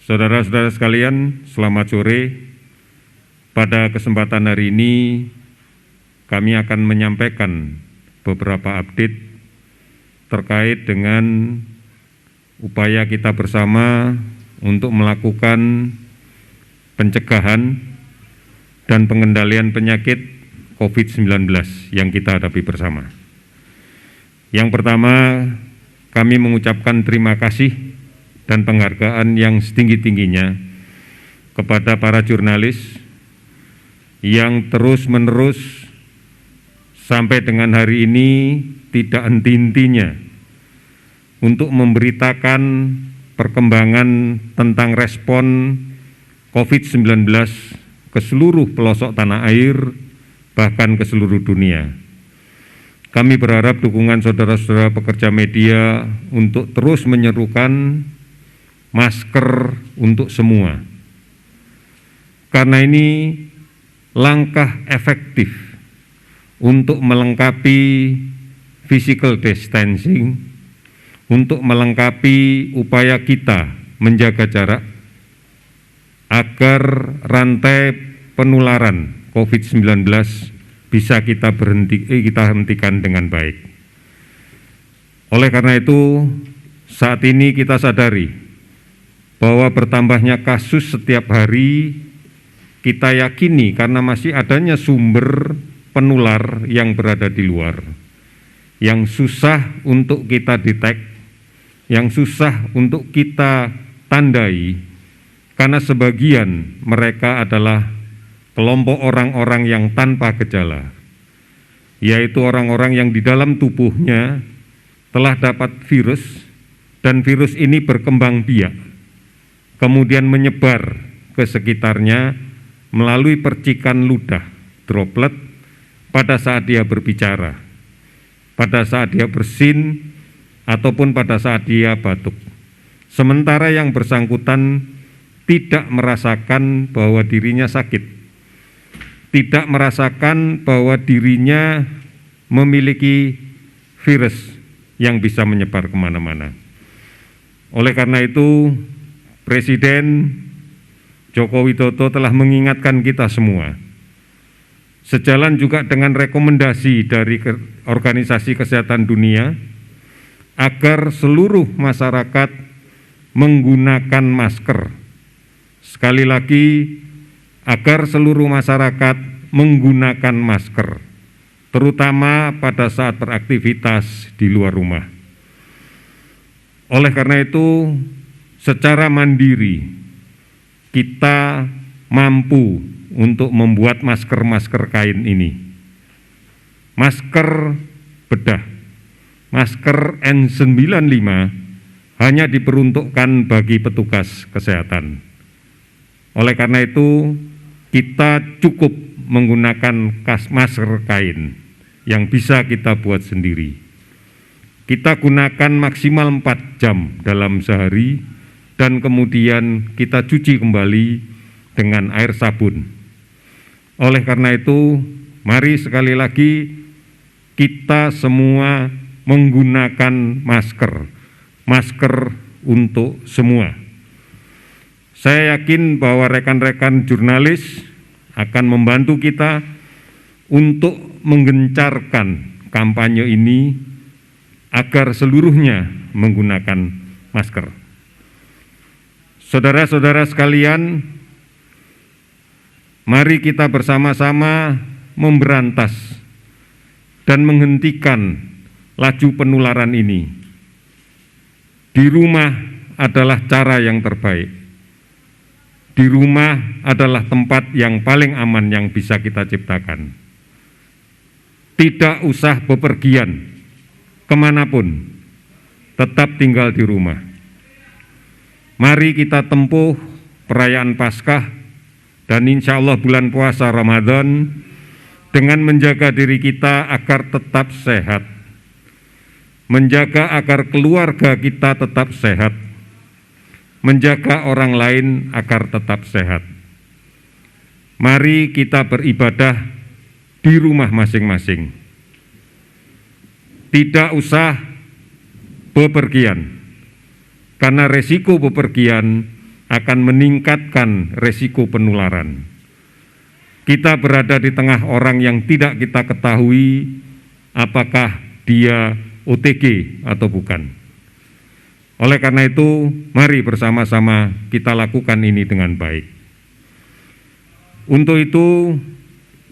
Saudara-saudara sekalian, selamat sore. Pada kesempatan hari ini, kami akan menyampaikan beberapa update terkait dengan upaya kita bersama untuk melakukan pencegahan dan pengendalian penyakit COVID-19 yang kita hadapi bersama. Yang pertama, kami mengucapkan terima kasih dan penghargaan yang setinggi-tingginya kepada para jurnalis yang terus-menerus sampai dengan hari ini tidak henti-hentinya untuk memberitakan perkembangan tentang respon COVID-19 ke seluruh pelosok tanah air, bahkan ke seluruh dunia. Kami berharap dukungan saudara-saudara pekerja media untuk terus menyerukan masker untuk semua. Karena ini langkah efektif untuk melengkapi physical distancing, untuk melengkapi upaya kita menjaga jarak agar rantai penularan COVID-19 bisa kita hentikan dengan baik. Oleh karena itu, saat ini kita sadari bahwa bertambahnya kasus setiap hari, kita yakini karena masih adanya sumber penular yang berada di luar, yang susah untuk kita detek, yang susah untuk kita tandai, karena sebagian mereka adalah kelompok orang-orang yang tanpa gejala, yaitu orang-orang yang di dalam tubuhnya telah dapat virus dan virus ini berkembang biak, kemudian menyebar ke sekitarnya melalui percikan ludah, droplet, pada saat dia berbicara, pada saat dia bersin, ataupun pada saat dia batuk. Sementara yang bersangkutan tidak merasakan bahwa dirinya sakit, tidak merasakan bahwa dirinya memiliki virus yang bisa menyebar kemana-mana. Oleh karena itu, Presiden Joko Widodo telah mengingatkan kita semua, sejalan juga dengan rekomendasi dari Organisasi Kesehatan Dunia, agar seluruh masyarakat menggunakan masker. Sekali lagi, agar seluruh masyarakat menggunakan masker, terutama pada saat beraktivitas di luar rumah. Oleh karena itu, secara mandiri kita mampu untuk membuat masker-masker kain ini. Masker bedah, masker N95 hanya diperuntukkan bagi petugas kesehatan. Oleh karena itu, kita cukup menggunakan masker kain yang bisa kita buat sendiri. Kita gunakan maksimal 4 jam dalam sehari dan kemudian kita cuci kembali dengan air sabun. Oleh karena itu, mari sekali lagi kita semua menggunakan masker, masker untuk semua. Saya yakin bahwa rekan-rekan jurnalis akan membantu kita untuk menggencarkan kampanye ini agar seluruhnya menggunakan masker. Saudara-saudara sekalian, mari kita bersama-sama memberantas dan menghentikan laju penularan ini. Di rumah adalah cara yang terbaik. Di rumah adalah tempat yang paling aman yang bisa kita ciptakan. Tidak usah bepergian kemanapun, tetap tinggal di rumah. Mari kita tempuh perayaan Paskah dan insya Allah bulan puasa Ramadan dengan menjaga diri kita agar tetap sehat, menjaga agar keluarga kita tetap sehat, menjaga orang lain agar tetap sehat. Mari kita beribadah di rumah masing-masing. Tidak usah bepergian, karena resiko bepergian akan meningkatkan resiko penularan. Kita berada di tengah orang yang tidak kita ketahui apakah dia OTG atau bukan. Oleh karena itu, mari bersama-sama kita lakukan ini dengan baik. Untuk itu,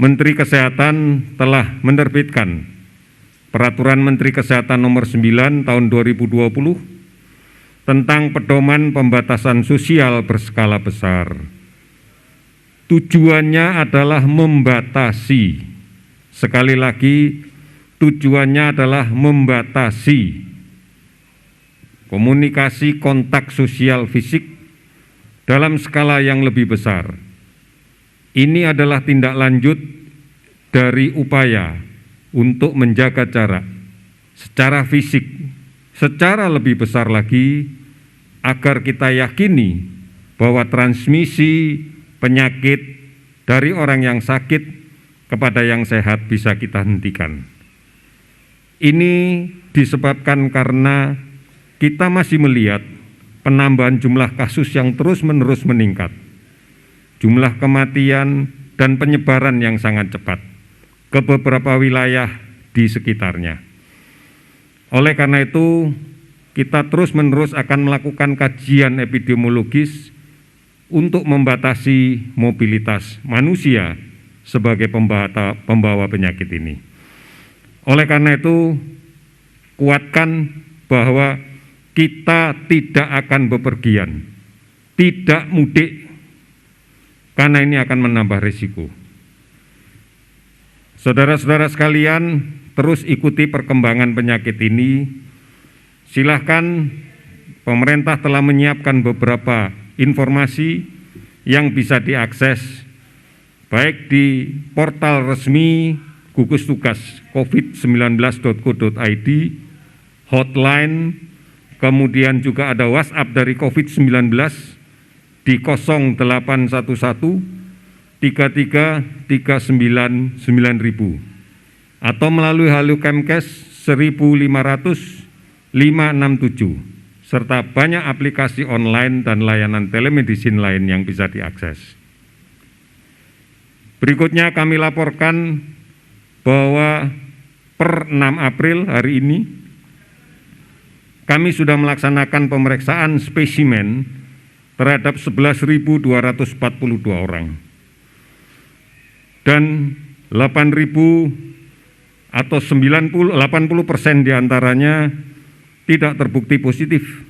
Menteri Kesehatan telah menerbitkan Peraturan Menteri Kesehatan Nomor 9 Tahun 2020 tentang pedoman pembatasan sosial berskala besar. Tujuannya adalah membatasi, sekali lagi tujuannya adalah membatasi komunikasi kontak sosial fisik dalam skala yang lebih besar. Ini adalah tindak lanjut dari upaya untuk menjaga jarak secara fisik, secara lebih besar lagi, agar kita yakini bahwa transmisi penyakit dari orang yang sakit kepada yang sehat bisa kita hentikan. Ini disebabkan karena kita masih melihat penambahan jumlah kasus yang terus-menerus meningkat, jumlah kematian dan penyebaran yang sangat cepat ke beberapa wilayah di sekitarnya. Oleh karena itu, kita terus-menerus akan melakukan kajian epidemiologis untuk membatasi mobilitas manusia sebagai pembawa penyakit ini. Oleh karena itu, kuatkan bahwa kita tidak akan bepergian, tidak mudik, karena ini akan menambah risiko. Saudara-saudara sekalian, terus ikuti perkembangan penyakit ini. Silahkan, pemerintah telah menyiapkan beberapa informasi yang bisa diakses baik di portal resmi gugus tugas covid19.go.id, hotline, kemudian juga ada WhatsApp dari COVID-19 di 0811 33 399 9000 atau melalui Halo Kemkes 1500 567 serta banyak aplikasi online dan layanan telemedicine lain yang bisa diakses. Berikutnya kami laporkan bahwa per 6 April hari ini kami sudah melaksanakan pemeriksaan spesimen terhadap 11.242 orang dan 8.000 atau 80% diantaranya tidak terbukti positif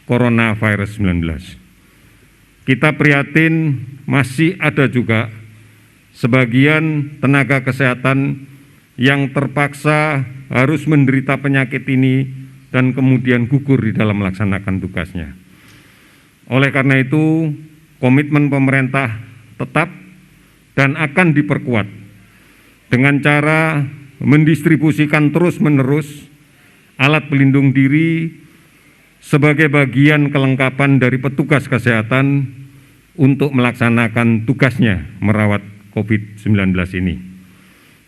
coronavirus 19. Kita prihatin masih ada juga sebagian tenaga kesehatan yang terpaksa harus menderita penyakit ini dan kemudian gugur di dalam melaksanakan tugasnya. Oleh karena itu, komitmen pemerintah tetap dan akan diperkuat dengan cara mendistribusikan terus-menerus alat pelindung diri sebagai bagian kelengkapan dari petugas kesehatan untuk melaksanakan tugasnya merawat COVID-19 ini.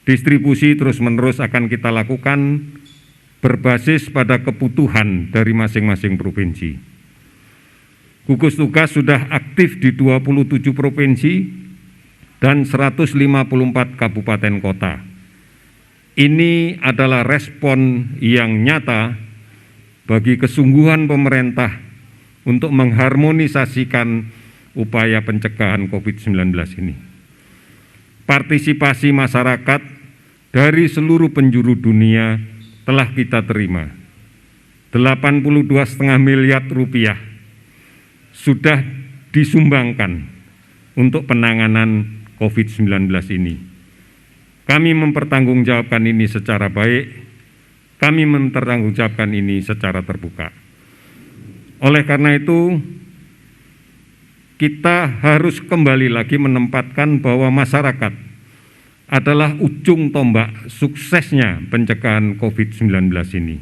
Distribusi terus-menerus akan kita lakukan berbasis pada kebutuhan dari masing-masing provinsi. Gugus tugas sudah aktif di 27 provinsi dan 154 kabupaten kota. Ini adalah respon yang nyata bagi kesungguhan pemerintah untuk mengharmonisasikan upaya pencegahan COVID-19 ini. Partisipasi masyarakat dari seluruh penjuru dunia telah kita terima. 82,5 miliar rupiah sudah disumbangkan untuk penanganan COVID-19 ini. Kami mempertanggungjawabkan ini secara baik, kami mempertanggungjawabkan ini secara terbuka. Oleh karena itu, kita harus kembali lagi menempatkan bahwa masyarakat adalah ujung tombak suksesnya pencegahan COVID-19 ini.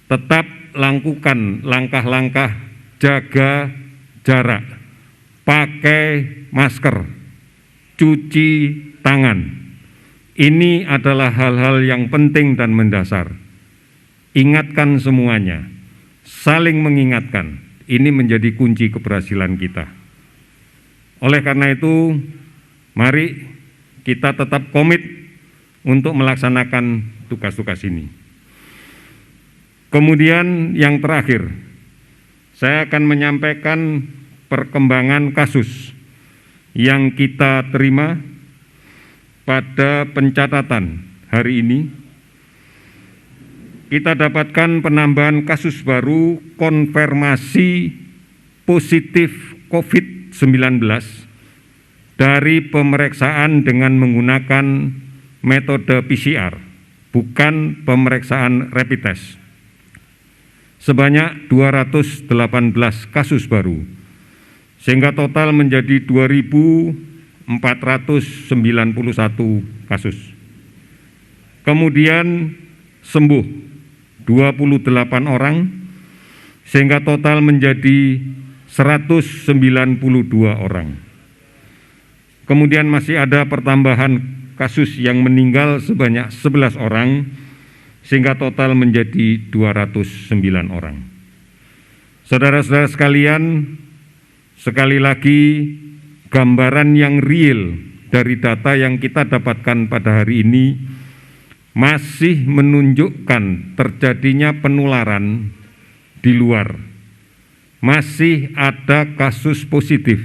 Tetap lakukan langkah-langkah jaga jarak, pakai masker, cuci tangan. Ini adalah hal-hal yang penting dan mendasar. Ingatkan semuanya, saling mengingatkan ini menjadi kunci keberhasilan kita. Oleh karena itu, mari kita tetap komit untuk melaksanakan tugas-tugas ini. Kemudian yang terakhir, saya akan menyampaikan perkembangan kasus yang kita terima pada pencatatan hari ini. Kita dapatkan penambahan kasus baru konfirmasi positif COVID-19 dari pemeriksaan dengan menggunakan metode PCR, bukan pemeriksaan rapid test. Sebanyak 218 kasus baru, sehingga total menjadi 2.491 kasus. Kemudian sembuh 28 orang, sehingga total menjadi 192 orang. Kemudian masih ada pertambahan kasus yang meninggal sebanyak 11 orang, sehingga total menjadi 209 orang. Saudara-saudara sekalian, sekali lagi gambaran yang real dari data yang kita dapatkan pada hari ini masih menunjukkan terjadinya penularan di luar. Masih ada kasus positif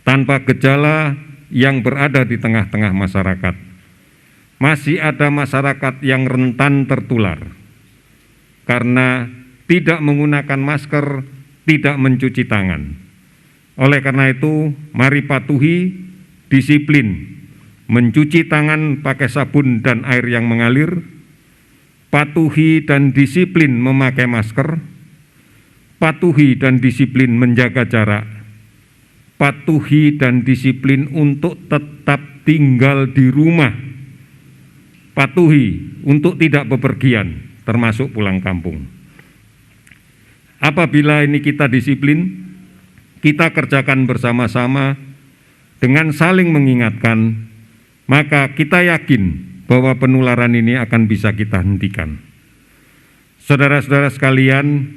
tanpa gejala yang berada di tengah-tengah masyarakat. Masih ada masyarakat yang rentan tertular karena tidak menggunakan masker, tidak mencuci tangan. Oleh karena itu, mari patuhi disiplin mencuci tangan pakai sabun dan air yang mengalir, patuhi dan disiplin memakai masker, patuhi dan disiplin menjaga jarak, patuhi dan disiplin untuk tetap tinggal di rumah, patuhi untuk tidak bepergian, termasuk pulang kampung. Apabila ini kita disiplin, kita kerjakan bersama-sama dengan saling mengingatkan, maka kita yakin bahwa penularan ini akan bisa kita hentikan. Saudara-saudara sekalian,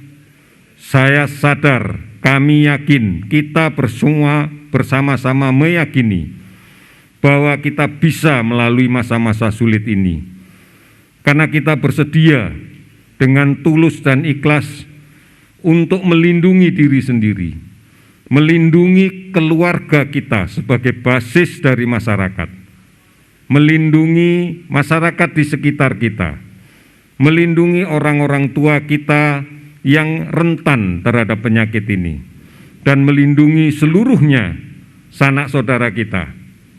saya sadar, kami yakin, kita bersama bersama-sama meyakini bahwa kita bisa melalui masa-masa sulit ini. Karena kita bersedia dengan tulus dan ikhlas untuk melindungi diri sendiri, melindungi keluarga kita sebagai basis dari masyarakat, melindungi masyarakat di sekitar kita, melindungi orang-orang tua kita yang rentan terhadap penyakit ini, dan melindungi seluruhnya sanak saudara kita,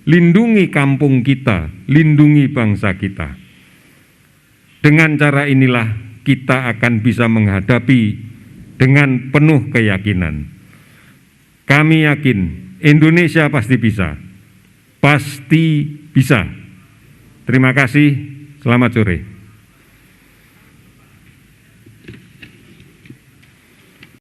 lindungi kampung kita, lindungi bangsa kita. Dengan cara inilah kita akan bisa menghadapi dengan penuh keyakinan. Kami yakin Indonesia pasti bisa. Pasti bisa. Terima kasih, selamat sore.